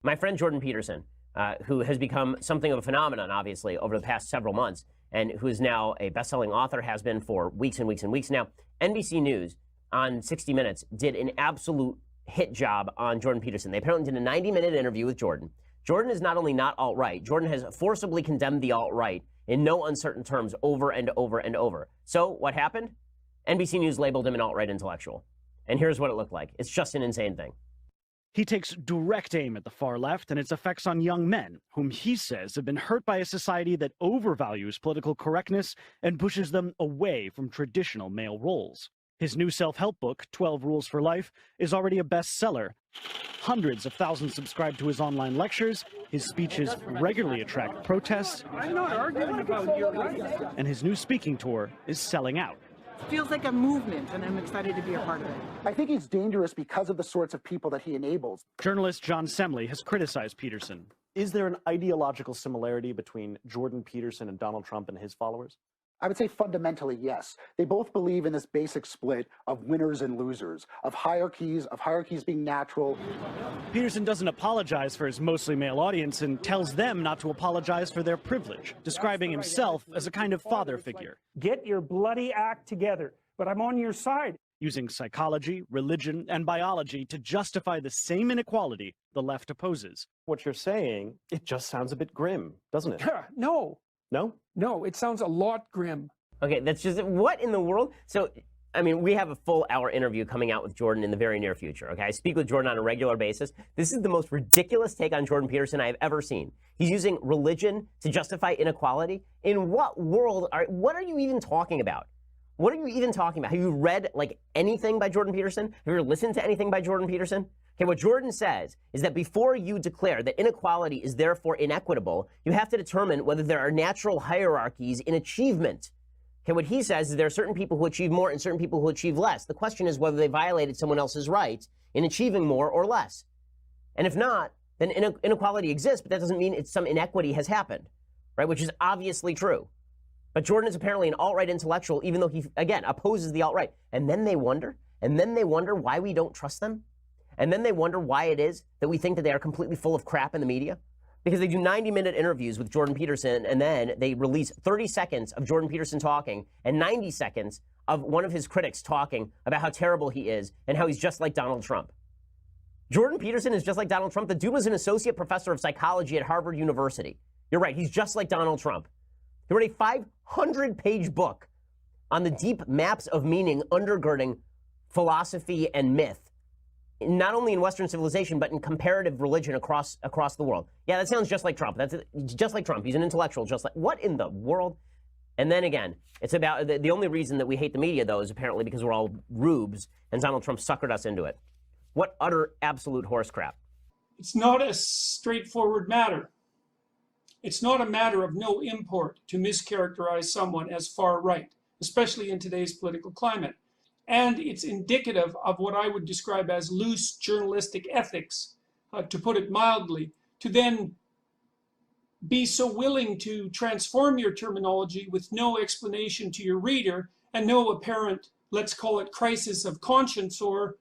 My friend Jordan Peterson, who has become something of a phenomenon, obviously, over the past several months, and who is now a best-selling author, has been for weeks and weeks and weeks now. NBC News on 60 Minutes did an absolute hit job on Jordan Peterson. They apparently did a 90-minute interview with Jordan. Jordan is not only not alt-right, Jordan has forcibly condemned the alt-right in no uncertain terms over and over and over. So what happened? NBC News labeled him an alt-right intellectual. And here's what it looked like. It's just an insane thing. He takes direct aim at the far left and its effects on young men, whom he says have been hurt by a society that overvalues political correctness and pushes them away from traditional male roles. His new self-help book, 12 Rules for Life, is already a bestseller. Hundreds of thousands subscribe to his online lectures. His speeches regularly attract protests. I'm not arguing about your rights. And his new speaking tour is selling out. Feels like a movement, and I'm excited to be a part of it. I think he's dangerous because of the sorts of people that he enables. Journalist John Semley has criticized Peterson. Is there an ideological similarity between Jordan Peterson and Donald Trump and his followers? I would say fundamentally, yes. They both believe in this basic split of winners and losers, of hierarchies being natural. Peterson doesn't apologize for his mostly male audience and tells them not to apologize for their privilege, describing himself as a kind of father figure. Get your bloody act together, but I'm on your side. Using psychology, religion, and biology to justify the same inequality the left opposes. What you're saying, it just sounds a bit grim, doesn't it? No. No? No, it sounds a lot grim. Okay, that's just, what in the world? So, I mean, we have a full hour interview coming out with Jordan in the very near future, okay? I speak with Jordan on a regular basis. This is the most ridiculous take on Jordan Peterson I have ever seen. He's using religion to justify inequality. In what world what are you even talking about? What are you even talking about? Have you read, like, anything by Jordan Peterson? Have you ever listened to anything by Jordan Peterson? Okay, what Jordan says is that before you declare that inequality is therefore inequitable, you have to determine whether there are natural hierarchies in achievement. Okay, what he says is there are certain people who achieve more and certain people who achieve less. The question is whether they violated someone else's rights in achieving more or less. And if not, then inequality exists, but that doesn't mean some inequity has happened, right? Which is obviously true. But Jordan is apparently an alt-right intellectual, even though he, again, opposes the alt-right. And then they wonder why we don't trust them. And then they wonder why it is that we think that they are completely full of crap in the media. Because they do 90-minute interviews with Jordan Peterson, and then they release 30 seconds of Jordan Peterson talking and 90 seconds of one of his critics talking about how terrible he is and how he's just like Donald Trump. Jordan Peterson is just like Donald Trump. The dude was an associate professor of psychology at Harvard University. You're right, he's just like Donald Trump. He wrote a 500-page book on the deep maps of meaning undergirding philosophy and myth, not only in Western civilization, but in comparative religion across the world. Yeah, that sounds just like Trump. That's just like Trump. He's an intellectual, just like, what in the world? And then again, it's about, the only reason that we hate the media, though, is apparently because we're all rubes, and Donald Trump suckered us into it. What utter, absolute horse crap. It's not a straightforward matter. It's not a matter of no import to mischaracterize someone as far right, especially in today's political climate. And it's indicative of what I would describe as loose journalistic ethics, to put it mildly, to then be so willing to transform your terminology with no explanation to your reader and no apparent, let's call it, crisis of conscience or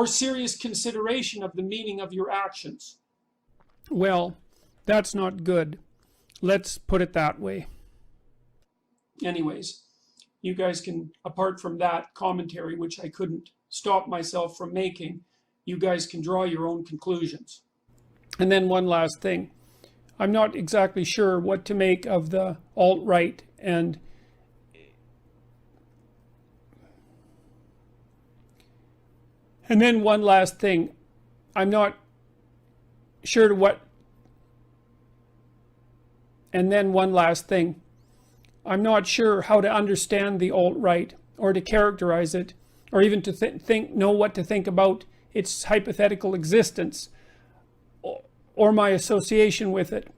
serious consideration of the meaning of your actions. Well, that's not good. Let's put it that way. Anyways, you guys can, apart from that commentary, which I couldn't stop myself from making, you guys can draw your own conclusions. And then one last thing. I'm not exactly sure what to make of the alt-right and then one last thing. I'm not sure what. And then one last thing. I'm not sure how to understand the alt-right or to characterize it or even to know what to think about its hypothetical existence or my association with it.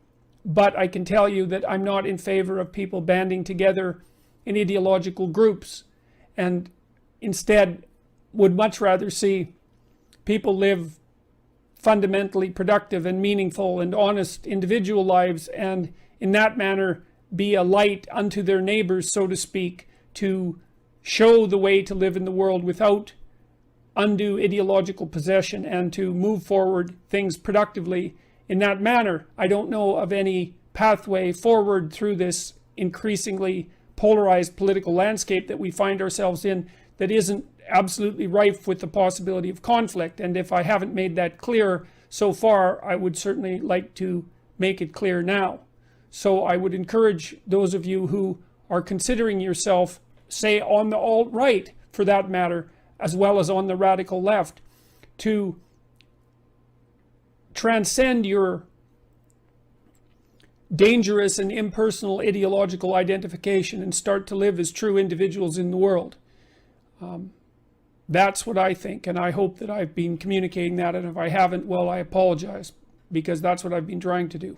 But I can tell you that I'm not in favor of people banding together in ideological groups, and instead would much rather see people live fundamentally productive and meaningful and honest individual lives, and in that manner be a light unto their neighbors, so to speak, to show the way to live in the world without undue ideological possession and to move forward things productively in that manner. I don't know of any pathway forward through this increasingly polarized political landscape that we find ourselves in that isn't absolutely rife with the possibility of conflict. And if I haven't made that clear so far, I would certainly like to make it clear now. So I would encourage those of you who are considering yourself, say on the alt-right for that matter, as well as on the radical left, to transcend your dangerous and impersonal ideological identification and start to live as true individuals in the world. That's what I think, and I hope that I've been communicating that, and if I haven't, well, I apologize, because that's what I've been trying to do.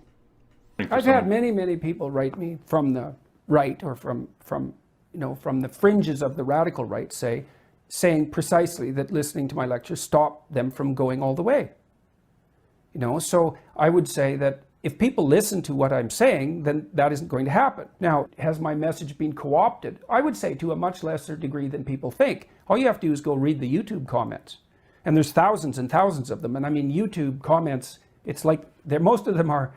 I've had many people write me from the right, or from the fringes of the radical right, saying precisely that listening to my lecture stopped them from going all the way. So I would say that if people listen to what I'm saying, then that isn't going to happen. Now, has my message been co-opted? I would say to a much lesser degree than people think. All you have to do is go read the YouTube comments. And there's thousands and thousands of them. And I mean, YouTube comments, it's like most of them are,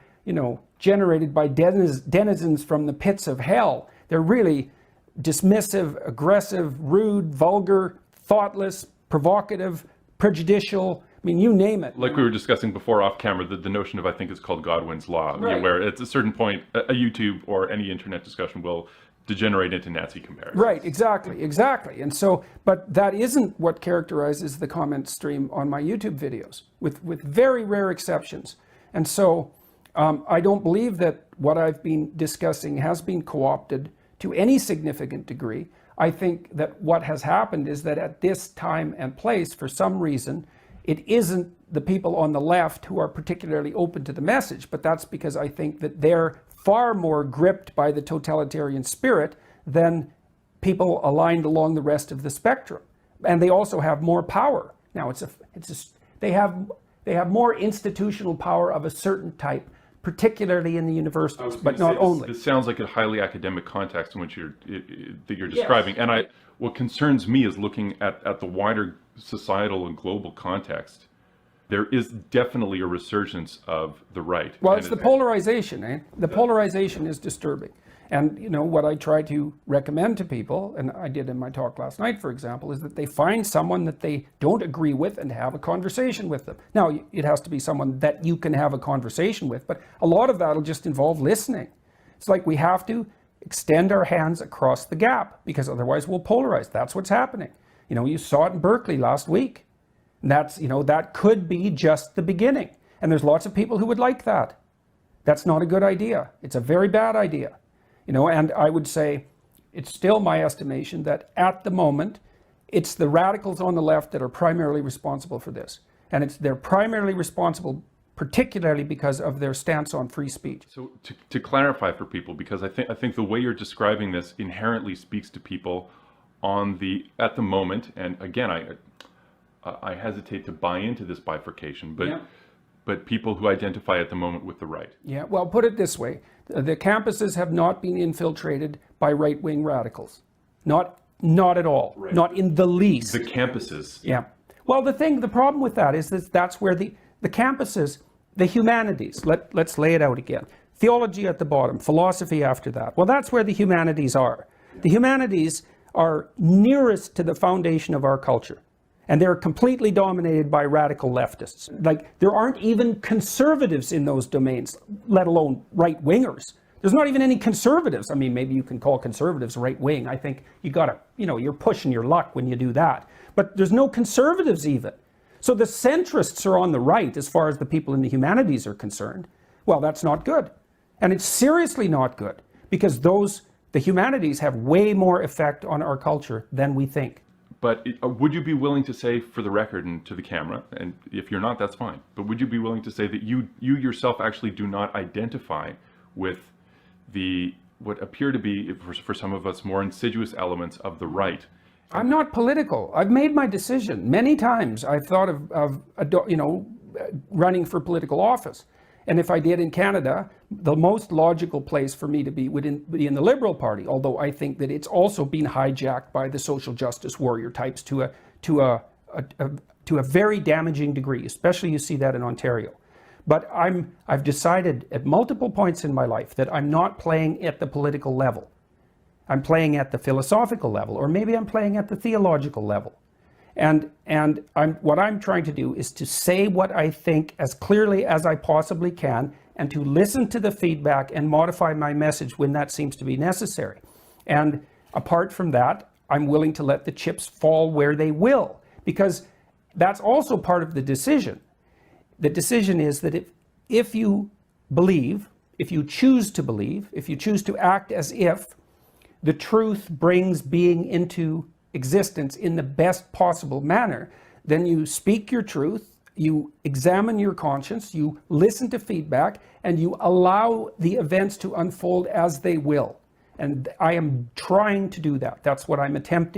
generated by denizens from the pits of hell. They're really dismissive, aggressive, rude, vulgar, thoughtless, provocative, prejudicial. I mean, you name it. Like we were discussing before off camera, the notion of, I think it's called Godwin's Law, Right. where at a certain point, a YouTube or any internet discussion will degenerate into Nazi comparisons. Right, exactly. And so, but that isn't what characterizes the comment stream on my YouTube videos, with very rare exceptions. And so, I don't believe that what I've been discussing has been co-opted to any significant degree. I think that what has happened is that at this time and place, for some reason, it isn't the people on the left who are particularly open to the message, but that's because I think that they're far more gripped by the totalitarian spirit than people aligned along the rest of the spectrum. And they also have more power. Now, they have more institutional power of a certain type, particularly in the universities, but not only. This sounds like a highly academic context in which you're describing. Yes. And what concerns me is looking at the wider societal and global context. There is definitely a resurgence of the right. Well, it's the polarization, The polarization is disturbing. And what I try to recommend to people, and I did in my talk last night, for example, is that they find someone that they don't agree with and have a conversation with them. Now, it has to be someone that you can have a conversation with, but a lot of that will just involve listening. It's like we have to extend our hands across the gap, because otherwise we'll polarize. That's what's happening. You saw it in Berkeley last week. And that's, that could be just the beginning. And there's lots of people who would like that. That's not a good idea. It's a very bad idea. And I would say it's still my estimation that at the moment, it's the radicals on the left that are primarily responsible for this. And they're primarily responsible particularly because of their stance on free speech. So to clarify for people, because I think the way you're describing this inherently speaks to people at the moment, and again, I hesitate to buy into this bifurcation, but people who identify at the moment with the right. Yeah, well, put it this way. The campuses have not been infiltrated by right-wing radicals. Not at all. Right. Not in the least. The campuses. Yeah. Well, the problem with that is that that's where the campuses, the humanities, let's lay it out again. Theology at the bottom, philosophy after that. Well, that's where the humanities are. The humanities are nearest to the foundation of our culture. And they're completely dominated by radical leftists. Like, there aren't even conservatives in those domains, let alone right-wingers. There's not even any conservatives. I mean, maybe you can call conservatives right-wing. I think you're pushing your luck when you do that. But there's no conservatives even. So the centrists are on the right as far as the people in the humanities are concerned. Well, that's not good. And it's seriously not good, because the humanities have way more effect on our culture than we think. But would you be willing to say, for the record and to the camera, and if you're not, that's fine, but would you be willing to say that you yourself actually do not identify with what appear to be, for some of us, more insidious elements of the right? I'm not political. I've made my decision. Many times I've thought of running for political office. And if I did in Canada, the most logical place for me to be would be in the Liberal Party, although I think that it's also been hijacked by the social justice warrior types to a to a very damaging degree, especially you see that in Ontario. But I've decided at multiple points in my life that I'm not playing at the political level. I'm playing at the philosophical level, or maybe I'm playing at the theological level. And what I'm trying to do is to say what I think as clearly as I possibly can, and to listen to the feedback and modify my message when that seems to be necessary. And apart from that, I'm willing to let the chips fall where they will, because that's also part of the decision. The decision is that if you believe, if you choose to believe, if you choose to act as if the truth brings being into existence in the best possible manner, then you speak your truth, you examine your conscience, you listen to feedback, and you allow the events to unfold as they will. And I am trying to do that. That's what I'm attempting.